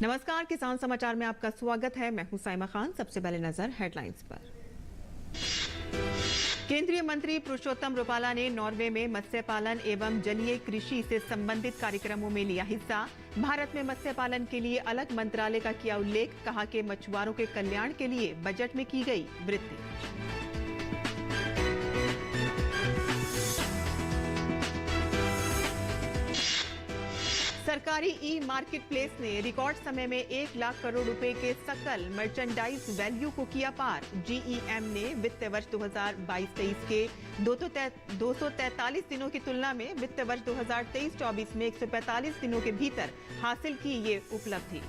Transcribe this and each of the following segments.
नमस्कार, किसान समाचार में आपका स्वागत है। मैं हूं साइमा खान। सबसे पहले नजर हेडलाइंस पर। केंद्रीय मंत्री पुरुषोत्तम रुपाला ने नॉर्वे में मत्स्य पालन एवं जलीय कृषि से संबंधित कार्यक्रमों में लिया हिस्सा। भारत में मत्स्य पालन के लिए अलग मंत्रालय का किया उल्लेख। कहा कि मछुआरों के कल्याण के लिए बजट में की गई वृद्धि। सरकारी ई मार्केट प्लेस ने रिकॉर्ड समय में 1 लाख करोड़ रुपए के सकल मर्चेंडाइज वैल्यू को किया पार। जीईएम ने वित्त वर्ष 2022-23 के 243 दिनों की तुलना में वित्त वर्ष 2023-24 में 145 दिनों के भीतर हासिल की ये उपलब्धि।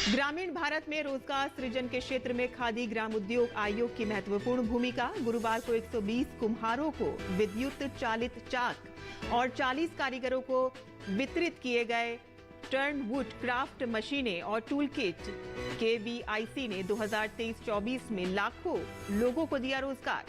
ग्रामीण भारत में रोजगार सृजन के क्षेत्र में खादी ग्राम उद्योग आयोग की महत्वपूर्ण भूमिका। गुरुवार को 120 कुम्हारों को विद्युत चालित चाक और 40 कारीगरों को वितरित किए गए टर्न वुड क्राफ्ट मशीनें और टूल किट। केवीआईसी ने 2023-24 में लाखों लोगों को दिया रोजगार।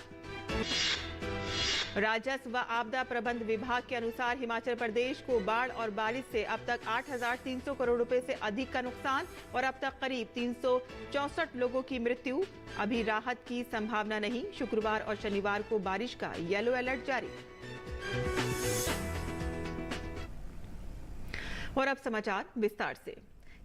राजस्व व आपदा प्रबंध विभाग के अनुसार हिमाचल प्रदेश को बाढ़ और बारिश से अब तक 8,300 करोड़ रुपए से अधिक का नुकसान और अब तक करीब 364 लोगों की मृत्यु। अभी राहत की संभावना नहीं। शुक्रवार और शनिवार को बारिश का येलो अलर्ट जारी। और अब समाचार विस्तार से।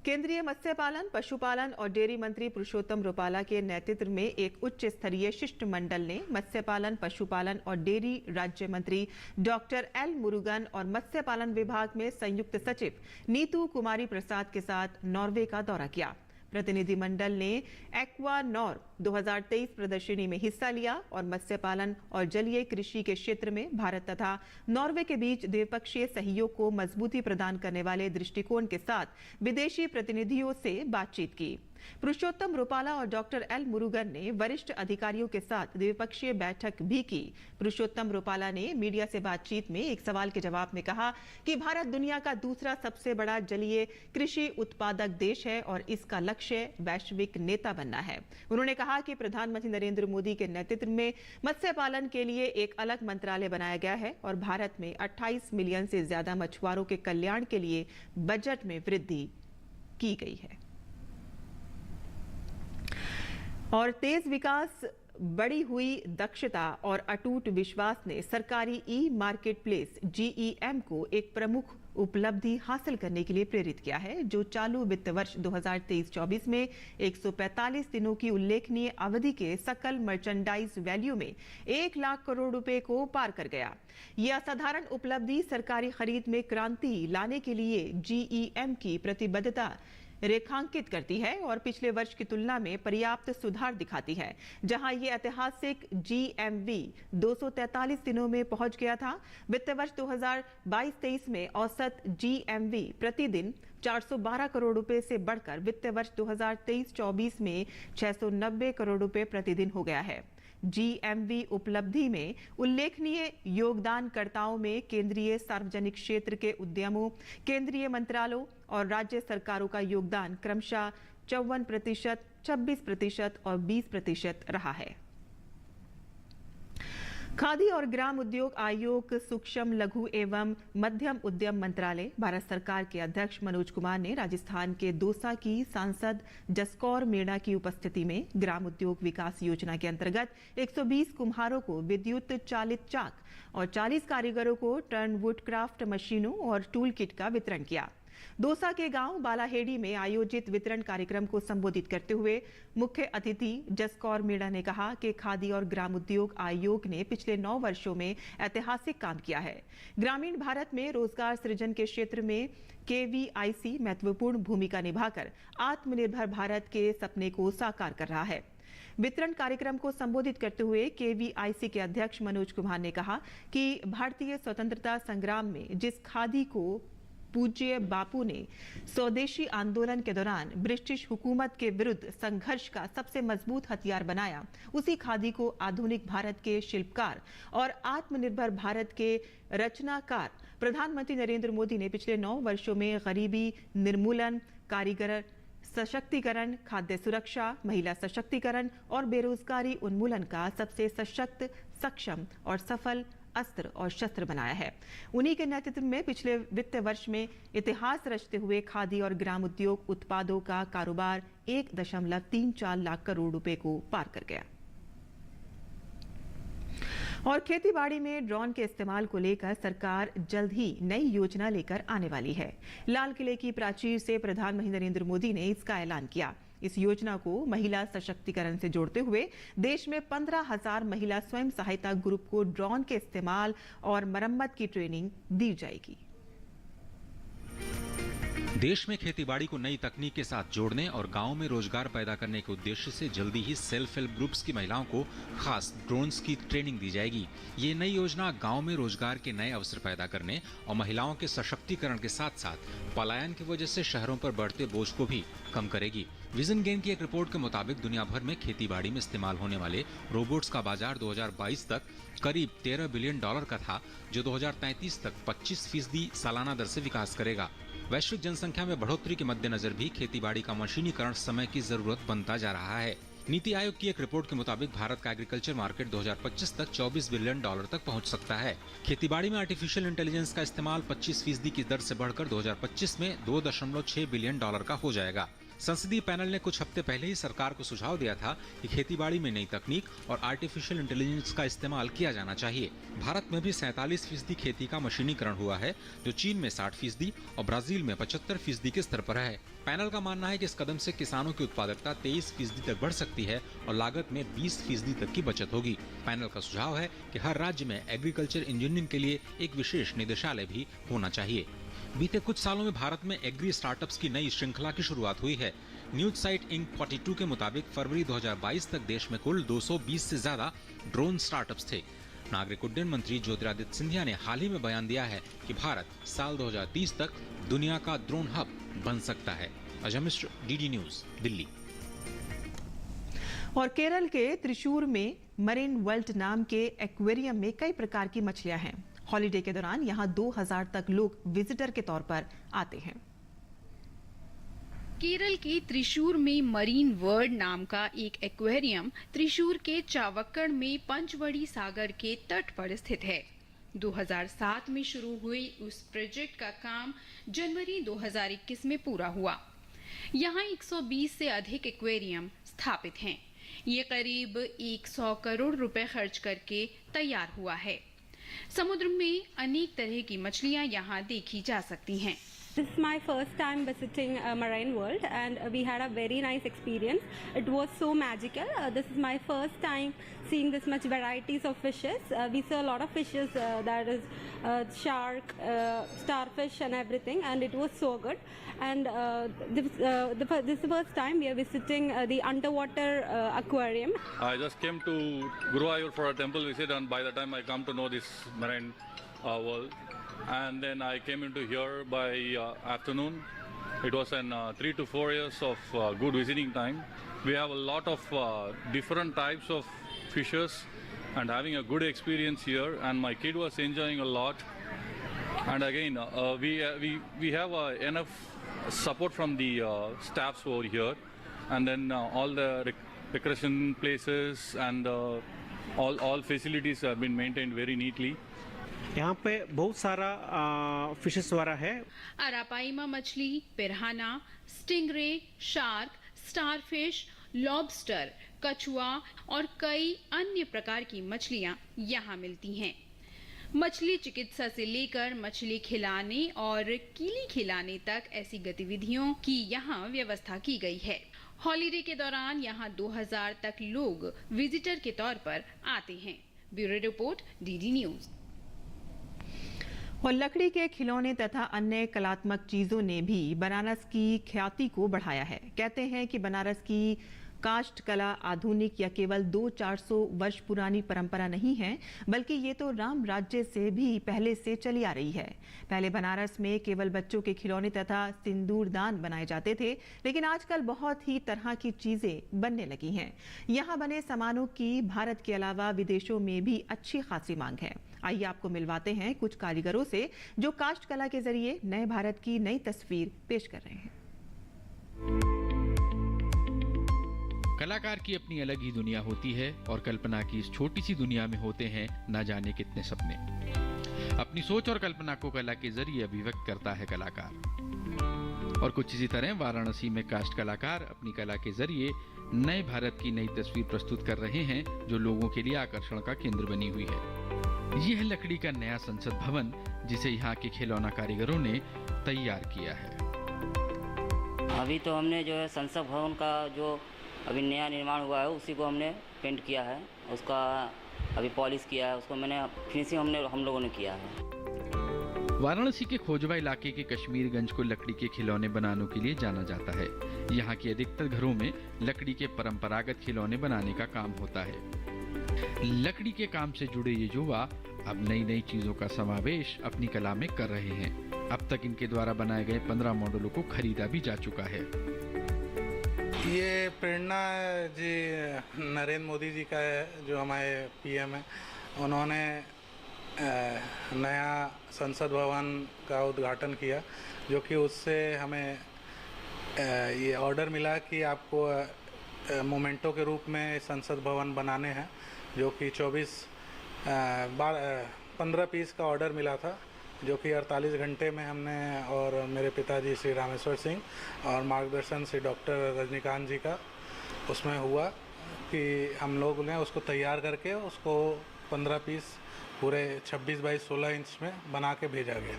केंद्रीय मत्स्य पालन, पशुपालन और डेयरी मंत्री पुरुषोत्तम रुपाला के नेतृत्व में एक उच्च स्तरीय शिष्टमंडल ने मत्स्य पालन, पशुपालन और डेयरी राज्य मंत्री डॉक्टर एल मुरुगन और मत्स्य पालन विभाग में संयुक्त सचिव नीतू कुमारी प्रसाद के साथ नॉर्वे का दौरा किया। प्रतिनिधिमंडल ने एक्वा नॉर 2023 प्रदर्शनी में हिस्सा लिया और मत्स्य पालन और जलीय कृषि के क्षेत्र में भारत तथा नॉर्वे के बीच द्विपक्षीय सहयोग को मजबूती प्रदान करने वाले दृष्टिकोण के साथ विदेशी प्रतिनिधियों से बातचीत की। पुरुषोत्तम रुपाला और डॉक्टर एल मुरुगन ने वरिष्ठ अधिकारियों के साथ द्विपक्षीय बैठक भी की। पुरुषोत्तम रुपाला ने मीडिया से बातचीत में एक सवाल के जवाब में कहा कि भारत दुनिया का दूसरा सबसे बड़ा जलीय कृषि उत्पादक देश है और इसका लक्ष्य वैश्विक नेता बनना है। उन्होंने कहा कि प्रधानमंत्री नरेंद्र मोदी के नेतृत्व में मत्स्य पालन के लिए एक अलग मंत्रालय बनाया गया है और भारत में 28 मिलियन से ज्यादा मछुआरों के कल्याण के लिए बजट में वृद्धि की गई है। और तेज विकास, बढ़ी हुई दक्षता और अटूट विश्वास ने सरकारी ई मार्केट प्लेस जीईएम को एक प्रमुख उपलब्धि हासिल करने के लिए प्रेरित किया है, जो चालू वित्त वर्ष 2023-24 में 145 दिनों की उल्लेखनीय अवधि के सकल मर्चेंडाइज वैल्यू में 1 लाख करोड़ रुपए को पार कर गया। यह असाधारण उपलब्धि सरकारी खरीद में क्रांति लाने के लिए जीईएम की प्रतिबद्धता रेखांकित करती है और पिछले वर्ष की तुलना में पर्याप्त सुधार दिखाती है, जहां ये ऐतिहासिक जीएमवी 243 दिनों में पहुंच गया था। वित्त वर्ष 2022-23 में औसत जीएमवी प्रतिदिन 412 करोड़ रुपए से बढ़कर वित्त वर्ष 2023-24 में 690 करोड़ रुपए प्रतिदिन हो गया है। जीएमवी उपलब्धि में उल्लेखनीय योगदानकर्ताओं में केंद्रीय सार्वजनिक क्षेत्र के उद्यमों, केंद्रीय मंत्रालयों और राज्य सरकारों का योगदान क्रमशः 54%, 26% और 20% रहा है। खादी और ग्राम उद्योग आयोग, सूक्ष्म लघु एवं मध्यम उद्यम मंत्रालय, भारत सरकार के अध्यक्ष मनोज कुमार ने राजस्थान के दौसा की सांसद जसकौर मीणा की उपस्थिति में ग्राम उद्योग विकास योजना के अंतर्गत 120 कुम्हारों को विद्युत चालित चाक और 40 कारीगरों को टर्न वुड क्राफ्ट मशीनों और टूल किट का वितरण किया। दौसा के गांव बालाहेड़ी में आयोजित वितरण कार्यक्रम को संबोधित करते हुए मुख्य अतिथि जसकौर मीणा ने कहा कि खादी और ग्राम उद्योग आयोग ने पिछले 9 वर्षों में ऐतिहासिक काम किया है। ग्रामीण भारत में रोजगार सृजन के क्षेत्र में केवीआईसी महत्वपूर्ण भूमिका निभाकर आत्मनिर्भर भारत के सपने को साकार कर रहा है। वितरण कार्यक्रम को संबोधित करते हुए केवीआईसी के अध्यक्ष मनोज कुमार ने कहा कि भारतीय स्वतंत्रता संग्राम में जिस खादी को पूज्य बापू ने स्वदेशी आंदोलन के दौरान ब्रिटिश हुकूमत के विरुद्ध संघर्ष का सबसे मजबूत हथियार बनाया, उसी खादी को आधुनिक भारत के शिल्पकार और आत्मनिर्भर भारत के रचनाकार प्रधानमंत्री नरेंद्र मोदी ने पिछले 9 वर्षों में गरीबी निर्मूलन, कारीगर सशक्तिकरण, खाद्य सुरक्षा, महिला सशक्तिकरण और बेरोजगारी उन्मूलन का सबसे सशक्त, सक्षम और सफल अस्त्र और शस्त्र बनाया है। उन्हीं के नेतृत्व में पिछले वित्त वर्ष में इतिहास रचते हुए खादी और ग्राम उद्योग उत्पादों का कारोबार 1.34 लाख करोड़ रुपए को पार कर गया। और खेतीबाड़ी में ड्रोन के इस्तेमाल को लेकर सरकार जल्द ही नई योजना लेकर आने वाली है। लाल किले की प्राचीर से प्रधानमंत्री नरेंद्र मोदी ने इसका ऐलान किया। इस योजना को महिला सशक्तिकरण से जोड़ते हुए देश में 15,000 महिला स्वयं सहायता ग्रुप को ड्रोन के इस्तेमाल और मरम्मत की ट्रेनिंग दी जाएगी। देश में खेतीबाड़ी को नई तकनीक के साथ जोड़ने और गांव में रोजगार पैदा करने के उद्देश्य से जल्दी ही सेल्फ हेल्प ग्रुप्स की महिलाओं को खास ड्रोन्स की ट्रेनिंग दी जाएगी। ये नई योजना गांव में रोजगार के नए अवसर पैदा करने और महिलाओं के सशक्तिकरण के साथ साथ पलायन की वजह से शहरों पर बढ़ते बोझ को भी कम करेगी। विजन गेन की एक रिपोर्ट के मुताबिक दुनिया भर में खेतीबाड़ी में इस्तेमाल होने वाले रोबोट्स का बाजार 2022 तक करीब $13 बिलियन का था, जो 2033 तक 25% सालाना दर से विकास करेगा। वैश्विक जनसंख्या में बढ़ोतरी के मद्देनजर भी खेतीबाड़ी का मशीनीकरण समय की जरूरत बनता जा रहा है। नीति आयोग की एक रिपोर्ट के मुताबिक भारत का एग्रीकल्चर मार्केट 2025 तक $24 बिलियन तक पहुंच सकता है। खेतीबाड़ी में आर्टिफिशियल इंटेलिजेंस का इस्तेमाल 25% की दर से बढ़कर 2025 में $2.6 बिलियन का हो जाएगा। संसदीय पैनल ने कुछ हफ्ते पहले ही सरकार को सुझाव दिया था कि खेतीबाड़ी में नई तकनीक और आर्टिफिशियल इंटेलिजेंस का इस्तेमाल किया जाना चाहिए। भारत में भी 47% खेती का मशीनीकरण हुआ है, जो चीन में 60% और ब्राजील में 75% के स्तर पर है। पैनल का मानना है कि इस कदम से किसानों की उत्पादकता 23% तक बढ़ सकती है और लागत में 20% तक की बचत होगी। पैनल का सुझाव है कि हर राज्य में एग्रीकल्चर इंजीनियरिंग के लिए एक विशेष निदेशालय भी होना चाहिए। बीते कुछ सालों में भारत में एग्री स्टार्टअप्स की नई श्रृंखला की शुरुआत हुई है। न्यूज साइट इंक 42 के मुताबिक फरवरी 2022 तक देश में कुल 220 से ज्यादा ड्रोन स्टार्टअप्स थे। नागरिक उड्डयन मंत्री ज्योतिरादित्य सिंधिया ने हाल ही में बयान दिया है कि भारत साल 2030 तक दुनिया का ड्रोन हब बन सकता है। Ajay Mishra, DD news, Delhi. और केरल के त्रिशूर में मरीन वर्ल्ड नाम के एक्वेरियम में कई प्रकार की मछलियां हैं। हॉलिडे के दौरान यहां 2000 तक लोग विजिटर के तौर पर आते हैं। केरल के त्रिशूर में मरीन वर्ल्ड नाम का एक एक्वेरियम त्रिशूर के चावक्कड़ में पंचवड़ी सागर के तट पर स्थित है। 2007 में शुरू हुई उस प्रोजेक्ट का काम जनवरी 2021 में पूरा हुआ। यहाँ 120 से अधिक एक्वेरियम स्थापित हैं। ये करीब 100 करोड़ रुपए खर्च करके तैयार हुआ है। समुद्र में अनेक तरह की मछलियां यहाँ देखी जा सकती हैं। This is my first time visiting Marine World and we had a very nice experience. It was so magical. This is my first time seeing this much varieties of fishes. We saw a lot of fishes, that is shark, starfish and everything, and it was so good. And this is the first time we are visiting the underwater aquarium. I just came to Guruvayur for a temple visit, and by the time I come to know this Marine World, and then I came into here by afternoon. It was an 3 to 4 years of good visiting time. We have a lot of different types of fishes and having a good experience here, and my kid was enjoying a lot. And again, we have enough support from the staffs over here, and then all the recreation places and all facilities have been maintained very neatly. यहाँ पे बहुत सारा fishes वाला है। अरापाइमा मछली, पिराना, stingray, shark, starfish, lobster, कछुआ और कई अन्य प्रकार की मछलियाँ यहाँ मिलती हैं। मछली चिकित्सा से लेकर मछली खिलाने और कीली खिलाने तक ऐसी गतिविधियों की यहाँ व्यवस्था की गई है। हॉलिडे के दौरान यहाँ 2000 तक लोग विजिटर के तौर पर आते हैं। Bureau report, DD news. और लकड़ी के खिलौने तथा अन्य कलात्मक चीजों ने भी बनारस की ख्याति को बढ़ाया है। कहते हैं कि बनारस की काष्ठ कला आधुनिक या केवल 200-400 वर्ष पुरानी परंपरा नहीं है, बल्कि ये तो राम राज्य से भी पहले से चली आ रही है। पहले बनारस में केवल बच्चों के खिलौने तथा सिंदूरदान बनाए जाते थे, लेकिन आजकल बहुत ही तरह की चीजें बनने लगी हैं। यहाँ बने सामानों की भारत के अलावा विदेशों में भी अच्छी खासी मांग है। आइए आपको मिलवाते हैं कुछ कारीगरों से जो काष्ठ कला के जरिए नए भारत की नई तस्वीर पेश कर रहे हैं। कलाकार की अपनी अलग ही दुनिया होती है और कल्पना की इस छोटी सी दुनिया में होते हैं ना जाने कितने सपने। अपनी सोच और कल्पना को कला के जरिए अभिव्यक्त करता है कलाकार। और कुछ इसी तरह वाराणसी में कास्ट कलाकार अपनी कला के जरिए नए भारत की नई तस्वीर प्रस्तुत कर रहे हैं, जो लोगों के लिए आकर्षण का केंद्र बनी हुई है। यह लकड़ी का नया संसद भवन, जिसे यहाँ के खिलौना कारीगरों ने तैयार किया है। अभी तो हमने जो है संसद भवन का जो अभी नया निर्माण हुआ है उसी को हमने पेंट किया है, उसका अभी पॉलिश किया है, उसको मैंने फिनिशिंग हम लोगों ने किया है। वाराणसी के खोजवा इलाके के कश्मीरगंज को लकड़ी के खिलौने बनाने के लिए जाना जाता है। यहाँ के अधिकतर घरों में लकड़ी के परंपरागत खिलौने बनाने का काम होता है। लकड़ी के काम से जुड़े ये युवा अब नई नई चीजों का समावेश अपनी कला में कर रहे हैं। अब तक इनके द्वारा बनाए गए 15 मॉडलों को खरीदा भी जा चुका है। ये प्रेरणा जी नरेंद्र मोदी जी का है, जो हमारे पीएम है। उन्होंने नया संसद भवन का उद्घाटन किया, जो कि उससे हमें ये ऑर्डर मिला कि आपको मोमेंटो के रूप में संसद भवन बनाने हैं, जो कि 15 पीस का ऑर्डर मिला था, जो कि 48 घंटे में हमने और मेरे पिताजी श्री रामेश्वर सिंह और मार्गदर्शन से डॉक्टर रजनीकांत जी का उसमें हुआ कि हम लोग ने उसको तैयार करके उसको 15 पीस पूरे 26 बाई 16 इंच में बना के भेजा गया।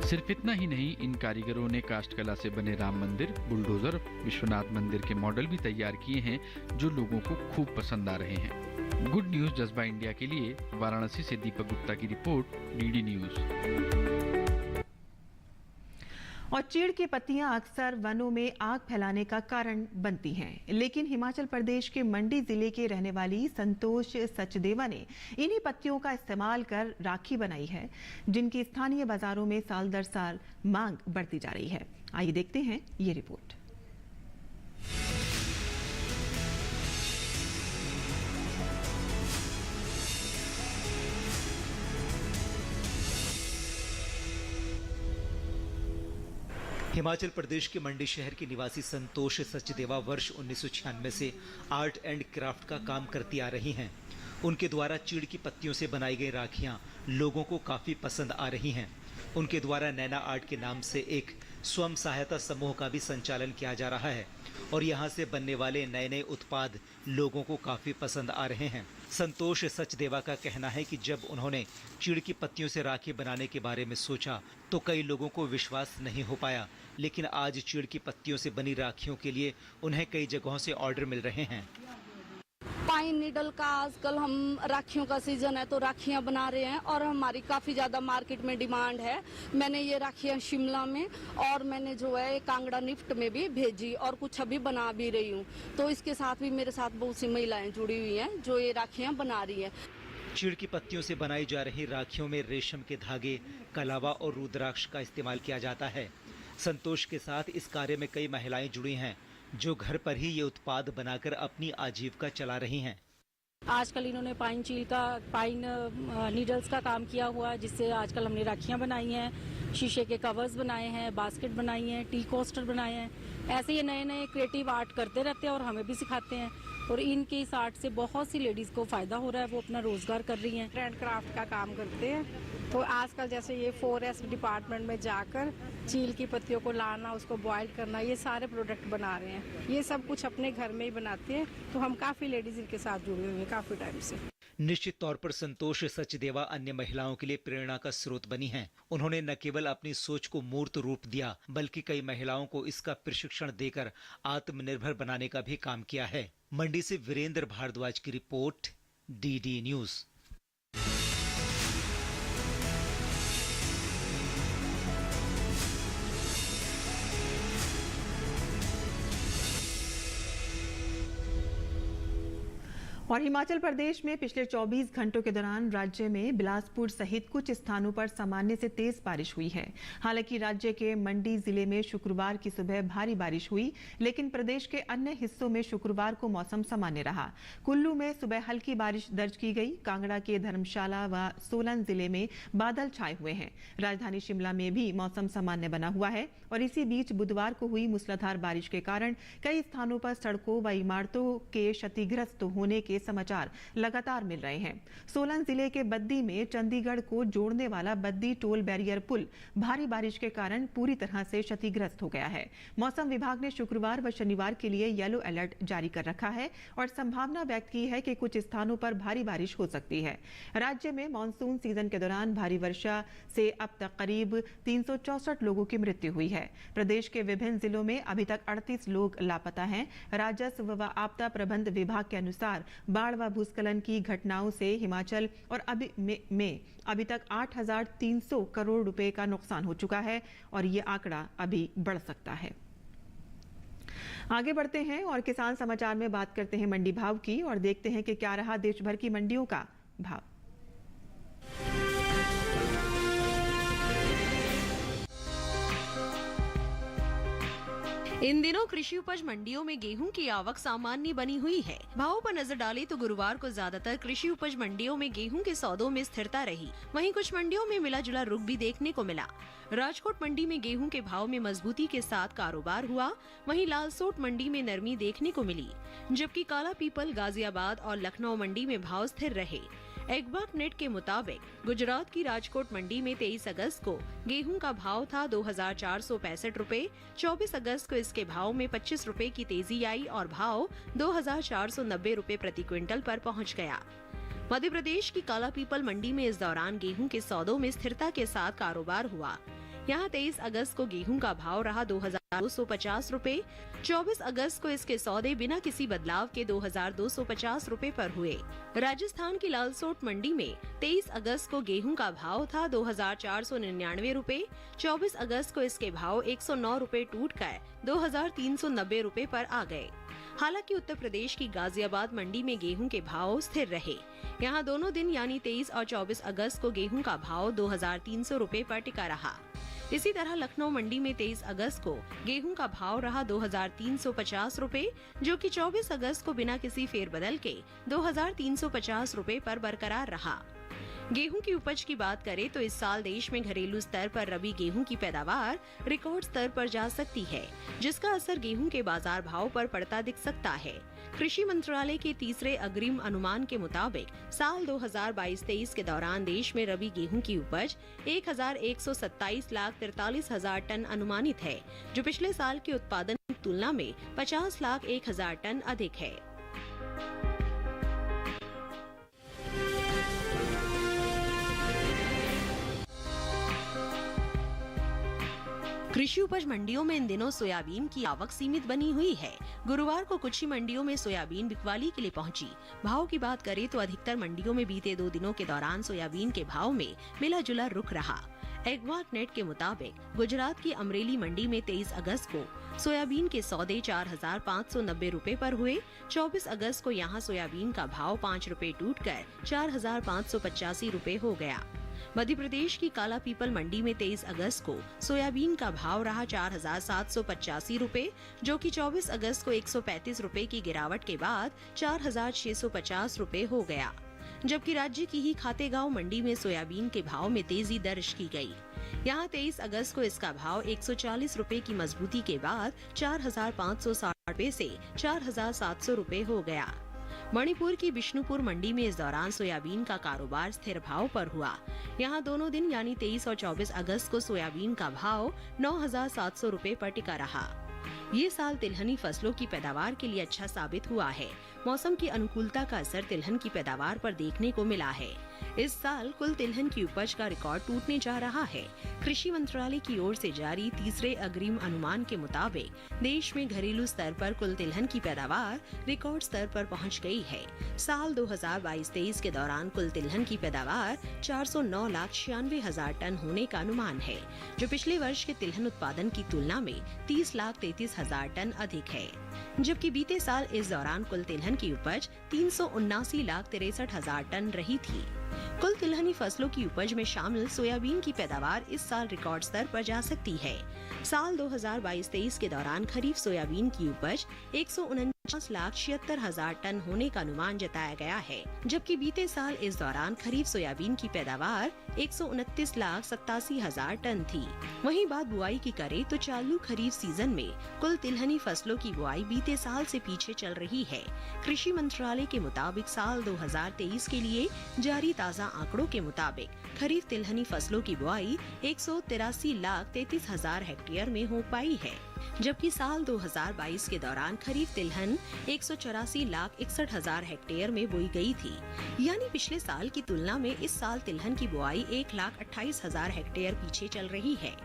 सिर्फ इतना ही नहीं, इन कारीगरों ने काष्ठ कला से बने राम मंदिर, बुलडोजर, विश्वनाथ मंदिर के मॉडल भी तैयार किए हैं, जो लोगों को खूब पसंद आ रहे हैं। गुड न्यूज जज्बा इंडिया के लिए वाराणसी से दीपक गुप्ता की रिपोर्ट, डीडी न्यूज। और चीड़ की पत्तियां अक्सर वनों में आग फैलाने का कारण बनती हैं, लेकिन हिमाचल प्रदेश के मंडी जिले के रहने वाली संतोष सचदेवा ने इन्हीं पत्तियों का इस्तेमाल कर राखी बनाई है, जिनकी स्थानीय बाजारों में साल दर साल मांग बढ़ती जा रही है। आइए देखते हैं ये रिपोर्ट। हिमाचल प्रदेश के मंडी शहर के निवासी संतोष सचदेवा वर्ष 1996 से आर्ट एंड क्राफ्ट का काम करती आ रही हैं। उनके द्वारा चीड़ की पत्तियों से बनाई गई राखियां लोगों को काफ़ी पसंद आ रही हैं। उनके द्वारा नैना आर्ट के नाम से एक स्वयं सहायता समूह का भी संचालन किया जा रहा है और यहाँ से बनने वाले नए नए उत्पाद लोगों को काफ़ी पसंद आ रहे हैं। संतोष सचदेवा का कहना है कि जब उन्होंने चीड़ की पत्तियों से राखी बनाने के बारे में सोचा तो कई लोगों को विश्वास नहीं हो पाया, लेकिन आज चीड़ की पत्तियों से बनी राखियों के लिए उन्हें कई जगहों से ऑर्डर मिल रहे हैं। पाइन नीडल का आजकल हम राखियों का सीजन है तो राखियां बना रहे हैं और हमारी काफ़ी ज़्यादा मार्केट में डिमांड है। मैंने ये राखियां शिमला में और मैंने जो है कांगड़ा निफ्ट में भी भेजी और कुछ अभी बना भी रही हूँ। तो इसके साथ भी मेरे साथ बहुत सी महिलाएं जुड़ी हुई हैं जो ये राखियां बना रही हैं। चीड़ की पत्तियों से बनाई जा रही राखियों में रेशम के धागे, कलावा और रुद्राक्ष का इस्तेमाल किया जाता है। संतोष के साथ इस कार्य में कई महिलाएं जुड़ी हैं जो घर पर ही ये उत्पाद बनाकर अपनी आजीविका चला रही हैं। आजकल इन्होंने पाइन नीडल्स का काम किया हुआ है, जिससे आजकल हमने राखियां बनाई हैं, शीशे के कवर्स बनाए हैं, बास्केट बनाई हैं, टी कोस्टर बनाए हैं। ऐसे ये नए नए क्रिएटिव आर्ट करते रहते हैं और हमें भी सिखाते हैं और इनके इस आर्ट से बहुत सी लेडीज़ को फ़ायदा हो रहा है, वो अपना रोज़गार कर रही हैं। हैंड क्राफ्ट का काम करते हैं तो आजकल जैसे ये फॉरेस्ट डिपार्टमेंट में जाकर चील की पत्तियों को लाना, उसको बॉयल करना, ये सारे प्रोडक्ट बना रहे हैं। ये सब कुछ अपने घर में ही बनाते हैं, तो हम काफ़ी लेडीज़ इनके साथ जुड़े हुए हैं काफ़ी टाइम से। निश्चित तौर पर संतोष सचदेवा अन्य महिलाओं के लिए प्रेरणा का स्रोत बनी हैं। उन्होंने न केवल अपनी सोच को मूर्त रूप दिया, बल्कि कई महिलाओं को इसका प्रशिक्षण देकर आत्मनिर्भर बनाने का भी काम किया है। मंडी से वीरेंद्र भारद्वाज की रिपोर्ट, डीडी न्यूज। और हिमाचल प्रदेश में पिछले 24 घंटों के दौरान राज्य में बिलासपुर सहित कुछ स्थानों पर सामान्य से तेज बारिश हुई है। हालांकि राज्य के मंडी जिले में शुक्रवार की सुबह भारी बारिश हुई, लेकिन प्रदेश के अन्य हिस्सों में शुक्रवार को मौसम सामान्य रहा। कुल्लू में सुबह हल्की बारिश दर्ज की गई। कांगड़ा के धर्मशाला व सोलन जिले में बादल छाए हुए हैं। राजधानी शिमला में भी मौसम सामान्य बना हुआ है और इसी बीच बुधवार को हुई मूसलाधार बारिश के कारण कई स्थानों पर सड़कों व इमारतों के क्षतिग्रस्त होने के समाचार लगातार मिल रहे हैं। सोलन जिले के बद्दी में चंडीगढ़ को जोड़ने वाला बद्दी टोल बैरियर पुल भारी बारिश के कारण पूरी तरह से क्षतिग्रस्त हो गया है। मौसम विभाग ने शुक्रवार व शनिवार के लिए येलो अलर्ट जारी कर रखा है और संभावना व्यक्त की है कि कुछ स्थानों पर भारी बारिश हो सकती है। राज्य में मानसून सीजन के दौरान भारी वर्षा से अब तक करीब 364 लोगों की मृत्यु हुई है। प्रदेश के विभिन्न जिलों में अभी तक 38 लोग लापता हैं। राजस्व व आपदा प्रबंध विभाग के अनुसार बाढ़ व भूस्खलन की घटनाओं से हिमाचल और अभी तक 8,300 करोड़ रुपए का नुकसान हो चुका है और ये आंकड़ा अभी बढ़ सकता है। आगे बढ़ते हैं और किसान समाचार में बात करते हैं मंडी भाव की और देखते हैं कि क्या रहा देश भर की मंडियों का भाव। इन दिनों कृषि उपज मंडियों में गेहूं की आवक सामान्य बनी हुई है। भावों पर नजर डालें तो गुरुवार को ज्यादातर कृषि उपज मंडियों में गेहूं के सौदों में स्थिरता रही। वहीं कुछ मंडियों में मिला जुला रुख भी देखने को मिला। राजकोट मंडी में गेहूं के भाव में मजबूती के साथ कारोबार हुआ। वहीं लालसोट मंडी में नरमी देखने को मिली, जबकि काला पीपल, गाजियाबाद और लखनऊ मंडी में भाव स्थिर रहे। एग्बाक नेट के मुताबिक गुजरात की राजकोट मंडी में 23 अगस्त को गेहूं का भाव था 2,465 रुपए। 24 अगस्त को इसके भाव में 25 रुपए की तेजी आई और भाव 2,490 रुपए प्रति क्विंटल पर पहुंच गया। मध्य प्रदेश की काला पीपल मंडी में इस दौरान गेहूं के सौदों में स्थिरता के साथ कारोबार हुआ। यहाँ 23 अगस्त को गेहूं का भाव रहा 2,250 रुपए। 24 अगस्त को इसके सौदे बिना किसी बदलाव के 2,250 रुपए पर हुए। राजस्थान की लालसोट मंडी में 23 अगस्त को गेहूं का भाव था 2,499 रुपए। 24 अगस्त को इसके भाव 109 रुपए टूटकर 2,390 रुपए पर आ गए। हालांकि उत्तर प्रदेश की गाजियाबाद मंडी में गेहूं के भाव स्थिर रहे। यहाँ दोनों दिन यानी 23 और 24 अगस्त को गेहूं का भाव 2,300 रुपए पर टिका रहा। इसी तरह लखनऊ मंडी में 23 अगस्त को गेहूं का भाव रहा 2,350 रुपए, जो कि 24 अगस्त को बिना किसी फेरबदल के 2,350 रुपए पर बरकरार रहा। गेहूं की उपज की बात करें तो इस साल देश में घरेलू स्तर पर रबी गेहूं की पैदावार रिकॉर्ड स्तर पर जा सकती है, जिसका असर गेहूं के बाजार भाव पर पड़ता दिख सकता है। कृषि मंत्रालय के तीसरे अग्रिम अनुमान के मुताबिक साल 2022-23 के दौरान देश में रबी गेहूं की उपज 1,127,43,000 टन अनुमानित है, जो पिछले साल के उत्पादन की तुलना में 50,01,000 टन अधिक है। कृषि उपज मंडियों में इन दिनों सोयाबीन की आवक सीमित बनी हुई है। गुरुवार को कुछ ही मंडियों में सोयाबीन बिकवाली के लिए पहुंची। भाव की बात करें तो अधिकतर मंडियों में बीते 2 दिनों के दौरान सोयाबीन के भाव में मिला जुला रुख रहा। एग्बाक नेट के मुताबिक गुजरात की अमरेली मंडी में 23 अगस्त को सोयाबीन के सौदे 4,590 रुपए पर हुए। 24 अगस्त को यहाँ सोयाबीन का भाव 5 रुपए टूटकर 4,585 रुपए हो गया। मध्य प्रदेश की काला पीपल मंडी में 23 अगस्त को सोयाबीन का भाव रहा 4,785 रुपए, जो कि 24 अगस्त को 135 रुपए की गिरावट के बाद 4,650 रुपए हो गया। जबकि राज्य की ही खातेगांव मंडी में सोयाबीन के भाव में तेजी दर्ज की गई। यहाँ 23 अगस्त को इसका भाव 140 रुपए की मजबूती के बाद 4,560 रुपए से 4,700 रुपए हो गया। मणिपुर की बिष्णुपुर मंडी में इस दौरान सोयाबीन का कारोबार स्थिर भाव पर हुआ। यहाँ दोनों दिन यानी 23 और 24 अगस्त को सोयाबीन का भाव 9,700 रुपए पर टिका रहा। ये साल तिलहनी फसलों की पैदावार के लिए अच्छा साबित हुआ है। मौसम की अनुकूलता का असर तिलहन की पैदावार पर देखने को मिला है। इस साल कुल तिलहन की उपज का रिकॉर्ड टूटने जा रहा है। कृषि मंत्रालय की ओर से जारी तीसरे अग्रिम अनुमान के मुताबिक देश में घरेलू स्तर पर कुल तिलहन की पैदावार रिकॉर्ड स्तर पर पहुंच गई है। साल 2022-23 के दौरान कुल तिलहन की पैदावार 409,96,000 टन होने का अनुमान है, जो पिछले वर्ष के तिलहन उत्पादन की तुलना में 30,33,000 टन अधिक है। जबकि बीते साल इस दौरान कुल तिलहन की उपज 379,63,000 टन रही थी। कुल तिलहनी फसलों की उपज में शामिल सोयाबीन की पैदावार इस साल रिकॉर्ड स्तर पर जा सकती है। साल 2022-23 के दौरान खरीफ सोयाबीन की उपज 149,76,000 टन होने का अनुमान जताया गया है, जबकि बीते साल इस दौरान खरीफ सोयाबीन की पैदावार 129,87,000 टन थी। वहीं बात बुआई की करें तो चालू खरीफ सीजन में कुल तिलहनी फसलों की बुआई बीते साल से पीछे चल रही है। कृषि मंत्रालय के मुताबिक साल 2023 के लिए जारी ताज़ा आंकड़ों के मुताबिक खरीफ तिलहनी फसलों की बुआई 183,33,000 हेक्टेयर में हो पाई है, जबकि साल 2022 के दौरान खरीफ तिलहन 184,61,000 हेक्टेयर में बोई गई थी। यानी पिछले साल की तुलना में इस साल तिलहन की बुआई 1,28,000 हेक्टेयर पीछे चल रही है।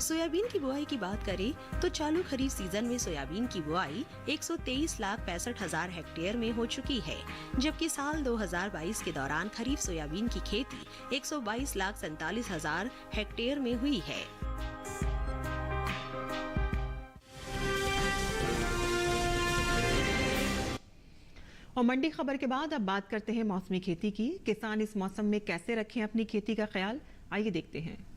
सोयाबीन की बुआई की बात करें तो चालू खरीफ सीजन में सोयाबीन की बुआई 123,65,000 हेक्टेयर में हो चुकी है, जबकि साल 2022 के दौरान खरीफ सोयाबीन की खेती 122,47,000 हेक्टेयर में हुई है। और मंडी खबर के बाद अब बात करते हैं मौसमी खेती की। किसान इस मौसम में कैसे रखें अपनी खेती का ख्याल, आइए देखते हैं।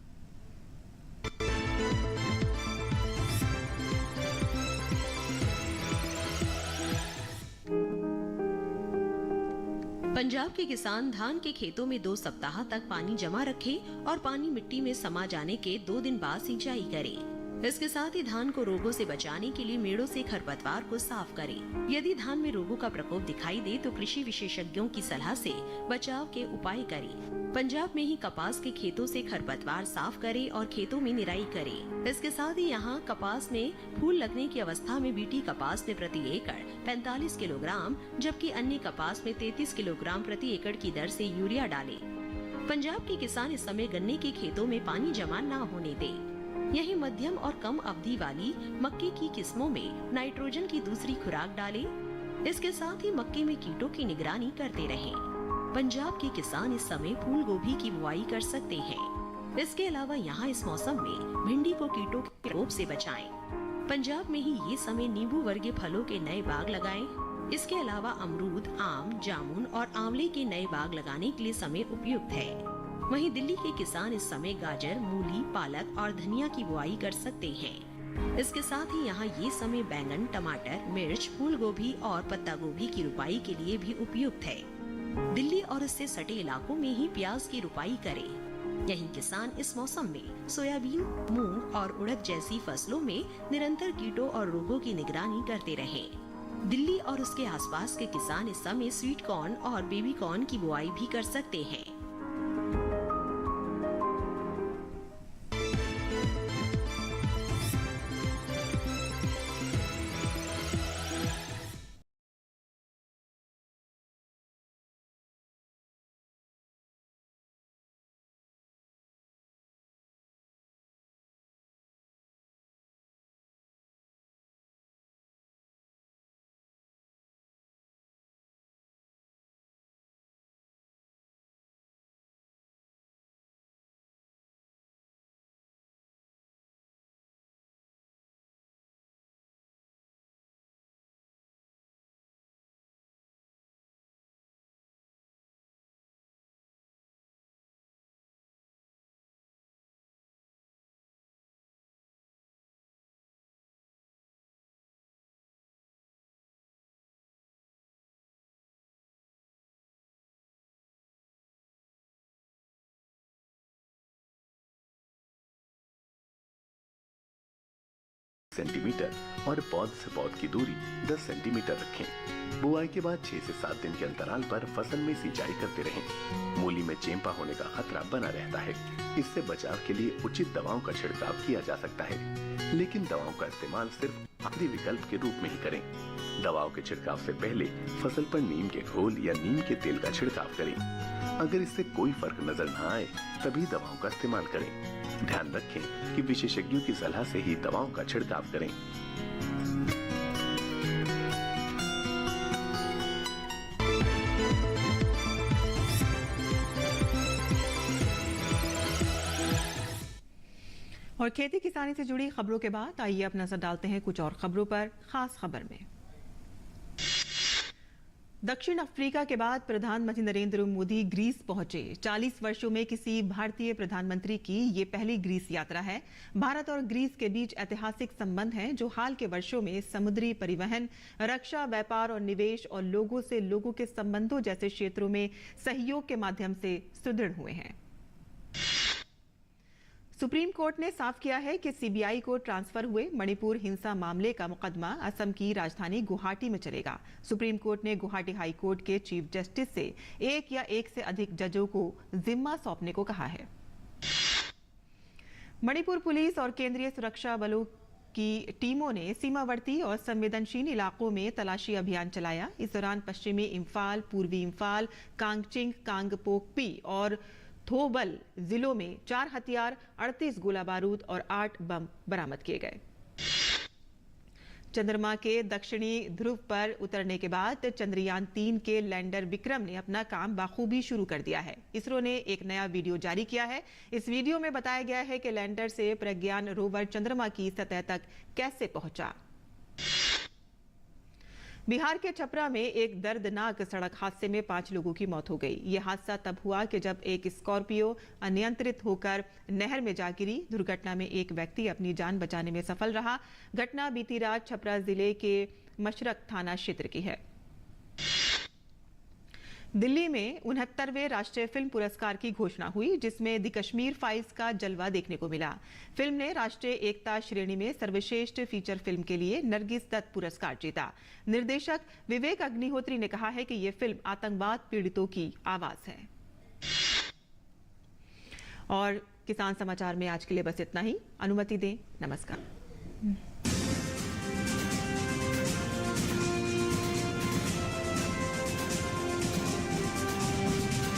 पंजाब के किसान धान के खेतों में 2 सप्ताह तक पानी जमा रखें और पानी मिट्टी में समा जाने के 2 दिन बाद सिंचाई करें। इसके साथ ही धान को रोगों से बचाने के लिए मेड़ों से खरपतवार को साफ करें। यदि धान में रोगों का प्रकोप दिखाई दे तो कृषि विशेषज्ञों की सलाह से बचाव के उपाय करें। पंजाब में ही कपास के खेतों से खरपतवार साफ करें और खेतों में निराई करें। इसके साथ ही यहाँ कपास में फूल लगने की अवस्था में बीटी कपास में प्रति एकड़ 45 किलोग्राम, जबकि अन्य कपास में 33 किलोग्राम प्रति एकड़ की दर से यूरिया डालें। पंजाब के किसान इस समय गन्ने के खेतों में पानी जमा न होने दें। यही मध्यम और कम अवधि वाली मक्के की किस्मों में नाइट्रोजन की दूसरी खुराक डालें। इसके साथ ही मक्के में कीटों की निगरानी करते रहें। पंजाब के किसान इस समय फूल गोभी की बुआई कर सकते हैं। इसके अलावा यहाँ इस मौसम में भिंडी को कीटों के प्रकोप से बचाएं। पंजाब में ही ये समय नींबू वर्गीय फलों के नए बाग लगाएं। इसके अलावा अमरूद, आम, जामुन और आंवले के नए बाग लगाने के लिए समय उपयुक्त है। वहीं दिल्ली के किसान इस समय गाजर, मूली, पालक और धनिया की बुआई कर सकते हैं। इसके साथ ही यहाँ ये समय बैंगन, टमाटर, मिर्च, फूल गोभी और पत्ता गोभी की रुपाई के लिए भी उपयुक्त है। दिल्ली और इससे सटे इलाकों में ही प्याज की रुपाई करें। यही किसान इस मौसम में सोयाबीन, मूंग और उड़द जैसी फसलों में निरंतर कीटों और रोगों की निगरानी करते रहें। दिल्ली और उसके आसपास के किसान इस समय स्वीट कॉर्न और बेबी कॉर्न की बुआई भी कर सकते हैं। सेंटीमीटर और पौध से पौध की दूरी 10 सेंटीमीटर रखें। बुआई के बाद 6 से 7 दिन के अंतराल पर फसल में सिंचाई करते रहें। मूली में चेंपा होने का खतरा बना रहता है। इससे बचाव के लिए उचित दवाओं का छिड़काव किया जा सकता है, लेकिन दवाओं का इस्तेमाल सिर्फ आखिरी विकल्प के रूप में ही करें। दवाओं के छिड़काव से पहले फसल पर नीम के घोल या नीम के तेल का छिड़काव करें। अगर इससे कोई फर्क नजर न आए तभी दवाओं का इस्तेमाल करें। ध्यान रखें कि विशेषज्ञों की सलाह से ही दवाओं का छिड़काव करें। और खेती किसानी से जुड़ी खबरों के बाद आइए अब नजर डालते हैं कुछ और खबरों पर। खास खबर में दक्षिण अफ्रीका के बाद प्रधानमंत्री नरेंद्र मोदी ग्रीस पहुंचे। 40 वर्षों में किसी भारतीय प्रधानमंत्री की ये पहली ग्रीस यात्रा है। भारत और ग्रीस के बीच ऐतिहासिक संबंध हैं जो हाल के वर्षों में समुद्री परिवहन, रक्षा, व्यापार और निवेश और लोगों से लोगों के संबंधों जैसे क्षेत्रों में सहयोग के माध्यम से सुदृढ़ हुए हैं। सुप्रीम कोर्ट ने साफ किया है कि सीबीआई को ट्रांसफर हुए मणिपुर हिंसा मामले का मुकदमा असम की राजधानी गुवाहाटी में चलेगा। सुप्रीम कोर्ट ने गुवाहाटी हाई कोर्ट के चीफ जस्टिस से एक या एक से अधिक जजों को जिम्मा सौंपने को कहा है। मणिपुर पुलिस और केंद्रीय सुरक्षा बलों की टीमों ने सीमावर्ती और संवेदनशील इलाकों में तलाशी अभियान चलाया। इस दौरान पश्चिमी इम्फाल, पूर्वी इम्फाल, कांगचिंग, कांगपोकपी और थोबल जिलों में 4 हथियार, 38 गोला बारूद और 8 बम बरामद किए गए। चंद्रमा के दक्षिणी ध्रुव पर उतरने के बाद चंद्रयान 3 के लैंडर विक्रम ने अपना काम बाखूबी शुरू कर दिया है। इसरो ने एक नया वीडियो जारी किया है। इस वीडियो में बताया गया है कि लैंडर से प्रज्ञान रोवर चंद्रमा की सतह तक कैसे पहुंचा। बिहार के छपरा में एक दर्दनाक सड़क हादसे में 5 लोगों की मौत हो गई। यह हादसा तब हुआ कि जब एक स्कॉर्पियो अनियंत्रित होकर नहर में जा गिरी। दुर्घटना में एक व्यक्ति अपनी जान बचाने में सफल रहा। घटना बीती रात छपरा जिले के मशरक थाना क्षेत्र की है। दिल्ली में 69वें राष्ट्रीय फिल्म पुरस्कार की घोषणा हुई, जिसमें द कश्मीर फाइल्स का जलवा देखने को मिला। फिल्म ने राष्ट्रीय एकता श्रेणी में सर्वश्रेष्ठ फीचर फिल्म के लिए नरगिस दत्त पुरस्कार जीता। निर्देशक विवेक अग्निहोत्री ने कहा है कि यह फिल्म आतंकवाद पीड़ितों की आवाज है। और किसान समाचार में आज के लिए बस इतना ही। अनुमति दें। नमस्कार।